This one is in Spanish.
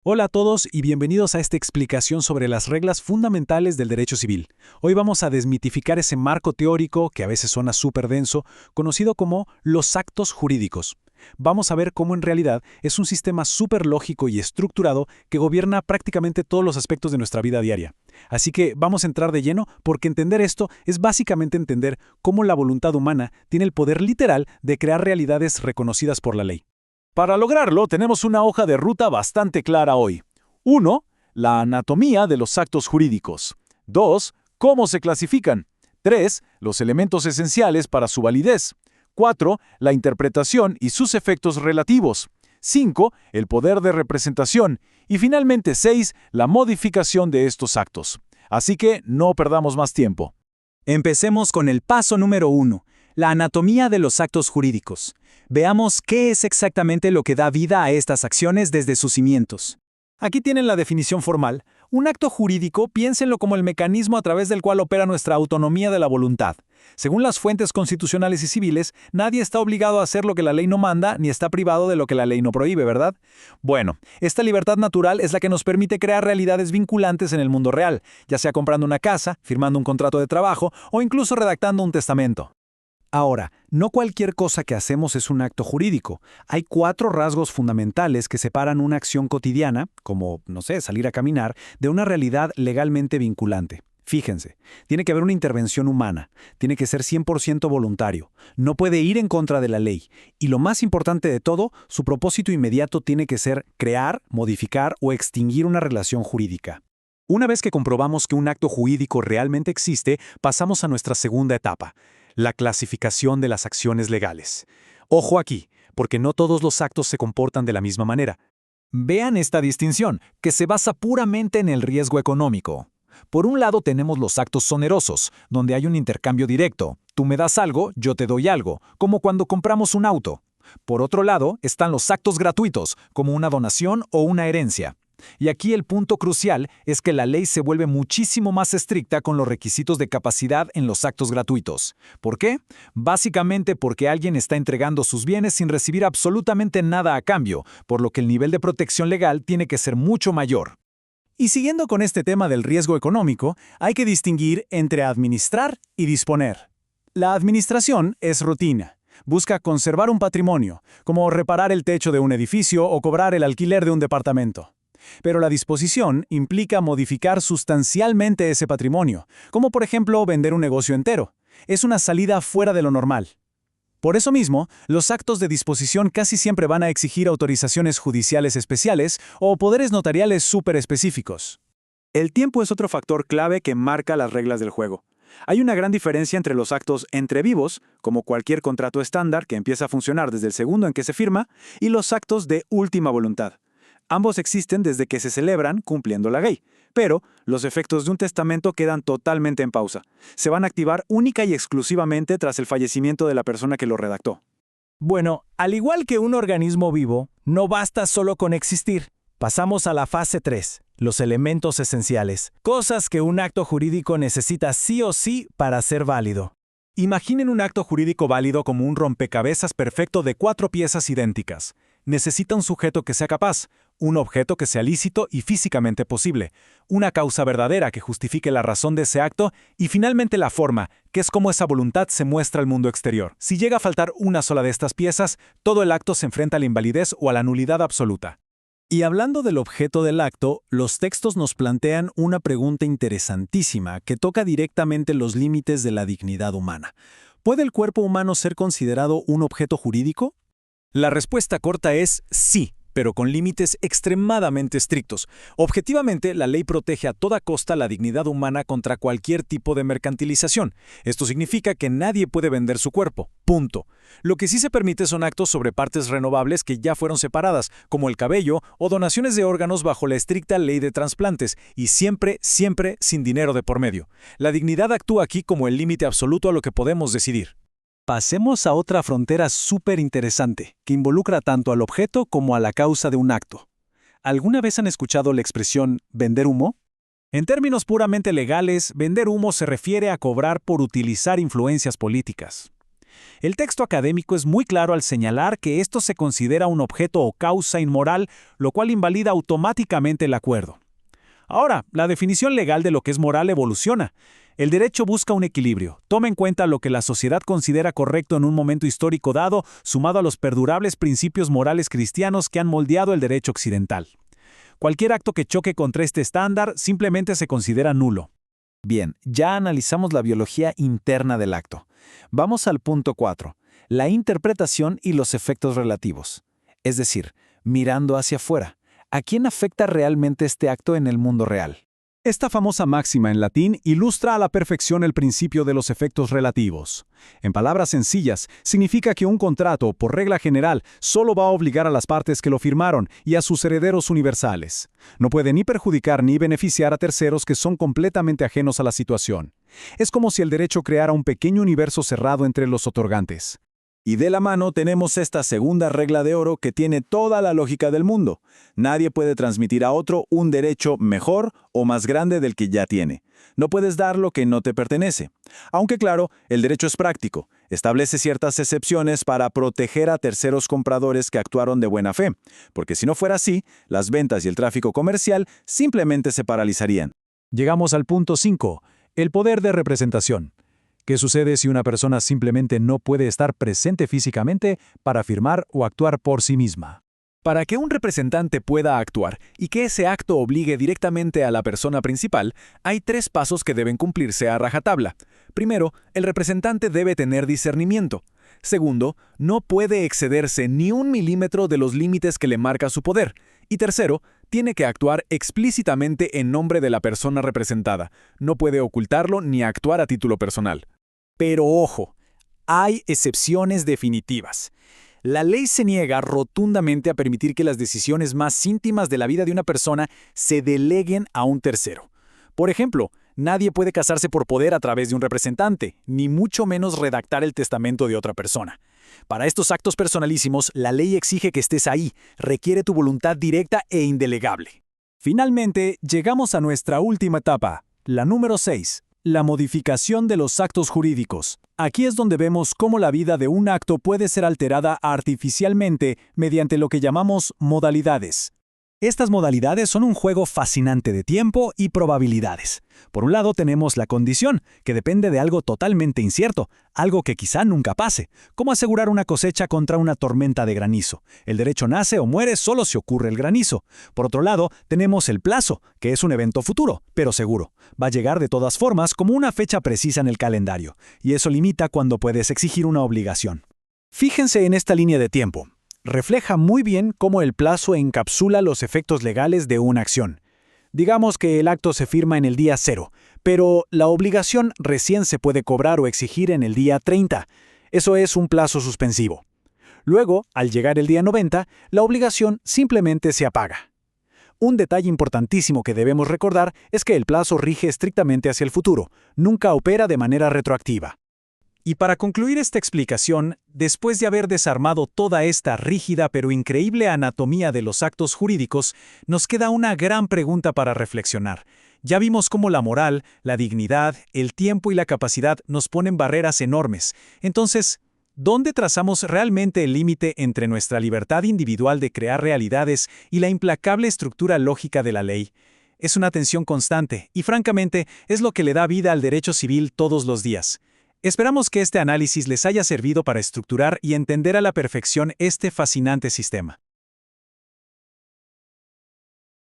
Hola a todos y bienvenidos a esta explicación sobre las reglas fundamentales del derecho civil. Hoy vamos a desmitificar ese marco teórico, que a veces suena súper denso, conocido como los actos jurídicos. Vamos a ver cómo en realidad es un sistema súper lógico y estructurado que gobierna prácticamente todos los aspectos de nuestra vida diaria. Así que vamos a entrar de lleno porque entender esto es básicamente entender cómo la voluntad humana tiene el poder literal de crear realidades reconocidas por la ley. Para lograrlo, tenemos una hoja de ruta bastante clara hoy. 1. La anatomía de los actos jurídicos. 2. Cómo se clasifican. 3. Los elementos esenciales para su validez. 4. La interpretación y sus efectos relativos. 5. El poder de representación. Y finalmente 6. La modificación de estos actos. Así que no perdamos más tiempo. Empecemos con el paso número 1, la anatomía de los actos jurídicos. Veamos qué es exactamente lo que da vida a estas acciones desde sus cimientos. Aquí tienen la definición formal. Un acto jurídico, piénsenlo como el mecanismo a través del cual opera nuestra autonomía de la voluntad. Según las fuentes constitucionales y civiles, nadie está obligado a hacer lo que la ley no manda, ni está privado de lo que la ley no prohíbe, ¿verdad? Bueno, esta libertad natural es la que nos permite crear realidades vinculantes en el mundo real, ya sea comprando una casa, firmando un contrato de trabajo o incluso redactando un testamento. Ahora, no cualquier cosa que hacemos es un acto jurídico. Hay 4 rasgos fundamentales que separan una acción cotidiana, como, salir a caminar, de una realidad legalmente vinculante. Fíjense, tiene que haber una intervención humana, tiene que ser 100% voluntario, no puede ir en contra de la ley, y lo más importante de todo, su propósito inmediato tiene que ser crear, modificar o extinguir una relación jurídica. Una vez que comprobamos que un acto jurídico realmente existe, pasamos a nuestra segunda etapa, la clasificación de las acciones legales. Ojo aquí, porque no todos los actos se comportan de la misma manera. Vean esta distinción, que se basa puramente en el riesgo económico. Por un lado tenemos los actos onerosos, donde hay un intercambio directo. Tú me das algo, yo te doy algo, como cuando compramos un auto. Por otro lado están los actos gratuitos, como una donación o una herencia. Y aquí el punto crucial es que la ley se vuelve muchísimo más estricta con los requisitos de capacidad en los actos gratuitos. ¿Por qué? Básicamente porque alguien está entregando sus bienes sin recibir absolutamente nada a cambio, por lo que el nivel de protección legal tiene que ser mucho mayor. Y siguiendo con este tema del riesgo económico, hay que distinguir entre administrar y disponer. La administración es rutina. Busca conservar un patrimonio, como reparar el techo de un edificio o cobrar el alquiler de un departamento. Pero la disposición implica modificar sustancialmente ese patrimonio, como por ejemplo vender un negocio entero. Es una salida fuera de lo normal. Por eso mismo, los actos de disposición casi siempre van a exigir autorizaciones judiciales especiales o poderes notariales súper específicos. El tiempo es otro factor clave que marca las reglas del juego. Hay una gran diferencia entre los actos entre vivos, como cualquier contrato estándar que empieza a funcionar desde el segundo en que se firma, y los actos de última voluntad. Ambos existen desde que se celebran cumpliendo la ley, pero los efectos de un testamento quedan totalmente en pausa. Se van a activar única y exclusivamente tras el fallecimiento de la persona que lo redactó. Bueno, al igual que un organismo vivo, no basta solo con existir. Pasamos a la fase 3, los elementos esenciales, cosas que un acto jurídico necesita sí o sí para ser válido. Imaginen un acto jurídico válido como un rompecabezas perfecto de 4 piezas idénticas. Necesita un sujeto que sea capaz, un objeto que sea lícito y físicamente posible, una causa verdadera que justifique la razón de ese acto y finalmente la forma, que es como esa voluntad se muestra al mundo exterior. Si llega a faltar una sola de estas piezas, todo el acto se enfrenta a la invalidez o a la nulidad absoluta. Y hablando del objeto del acto, los textos nos plantean una pregunta interesantísima que toca directamente los límites de la dignidad humana. ¿Puede el cuerpo humano ser considerado un objeto jurídico? La respuesta corta es sí, pero con límites extremadamente estrictos. Objetivamente, la ley protege a toda costa la dignidad humana contra cualquier tipo de mercantilización. Esto significa que nadie puede vender su cuerpo. Punto. Lo que sí se permite son actos sobre partes renovables que ya fueron separadas, como el cabello o donaciones de órganos bajo la estricta ley de trasplantes, y siempre sin dinero de por medio. La dignidad actúa aquí como el límite absoluto a lo que podemos decidir. Pasemos a otra frontera súper interesante, que involucra tanto al objeto como a la causa de un acto. ¿Alguna vez han escuchado la expresión vender humo? En términos puramente legales, vender humo se refiere a cobrar por utilizar influencias políticas. El texto académico es muy claro al señalar que esto se considera un objeto o causa inmoral, lo cual invalida automáticamente el acuerdo. Ahora, la definición legal de lo que es moral evoluciona. El derecho busca un equilibrio. Toma en cuenta lo que la sociedad considera correcto en un momento histórico dado, sumado a los perdurables principios morales cristianos que han moldeado el derecho occidental. Cualquier acto que choque contra este estándar simplemente se considera nulo. Bien, ya analizamos la biología interna del acto. Vamos al punto 4, la interpretación y los efectos relativos. Es decir, mirando hacia afuera. ¿A quién afecta realmente este acto en el mundo real? Esta famosa máxima en latín ilustra a la perfección el principio de los efectos relativos. En palabras sencillas, significa que un contrato, por regla general, solo va a obligar a las partes que lo firmaron y a sus herederos universales. No puede ni perjudicar ni beneficiar a terceros que son completamente ajenos a la situación. Es como si el derecho creara un pequeño universo cerrado entre los otorgantes. Y de la mano tenemos esta segunda regla de oro que tiene toda la lógica del mundo. Nadie puede transmitir a otro un derecho mejor o más grande del que ya tiene. No puedes dar lo que no te pertenece. Aunque claro, el derecho es práctico. Establece ciertas excepciones para proteger a terceros compradores que actuaron de buena fe. Porque si no fuera así, las ventas y el tráfico comercial simplemente se paralizarían. Llegamos al punto 5, el poder de representación. ¿Qué sucede si una persona simplemente no puede estar presente físicamente para firmar o actuar por sí misma? Para que un representante pueda actuar y que ese acto obligue directamente a la persona principal, hay 3 pasos que deben cumplirse a rajatabla. Primero, el representante debe tener discernimiento. Segundo, no puede excederse ni 1 milímetro de los límites que le marca su poder. Y tercero, tiene que actuar explícitamente en nombre de la persona representada. No puede ocultarlo ni actuar a título personal. Pero ojo, hay excepciones definitivas. La ley se niega rotundamente a permitir que las decisiones más íntimas de la vida de una persona se deleguen a un tercero. Por ejemplo, nadie puede casarse por poder a través de un representante, ni mucho menos redactar el testamento de otra persona. Para estos actos personalísimos, la ley exige que estés ahí, requiere tu voluntad directa e indelegable. Finalmente, llegamos a nuestra última etapa, la número 6. La modificación de los actos jurídicos. Aquí es donde vemos cómo la vida de un acto puede ser alterada artificialmente mediante lo que llamamos modalidades. Estas modalidades son un juego fascinante de tiempo y probabilidades. Por un lado tenemos la condición, que depende de algo totalmente incierto, algo que quizá nunca pase, como asegurar una cosecha contra una tormenta de granizo. El derecho nace o muere solo si ocurre el granizo. Por otro lado, tenemos el plazo, que es un evento futuro, pero seguro. Va a llegar de todas formas como una fecha precisa en el calendario, y eso limita cuando puedes exigir una obligación. Fíjense en esta línea de tiempo. Refleja muy bien cómo el plazo encapsula los efectos legales de una acción. Digamos que el acto se firma en el día 0, pero la obligación recién se puede cobrar o exigir en el día 30. Eso es un plazo suspensivo. Luego, al llegar el día 90, la obligación simplemente se apaga. Un detalle importantísimo que debemos recordar es que el plazo rige estrictamente hacia el futuro, nunca opera de manera retroactiva. Y para concluir esta explicación, después de haber desarmado toda esta rígida pero increíble anatomía de los actos jurídicos, nos queda una gran pregunta para reflexionar. Ya vimos cómo la moral, la dignidad, el tiempo y la capacidad nos ponen barreras enormes. Entonces, ¿dónde trazamos realmente el límite entre nuestra libertad individual de crear realidades y la implacable estructura lógica de la ley? Es una tensión constante y, francamente, es lo que le da vida al derecho civil todos los días. Esperamos que este análisis les haya servido para estructurar y entender a la perfección este fascinante sistema.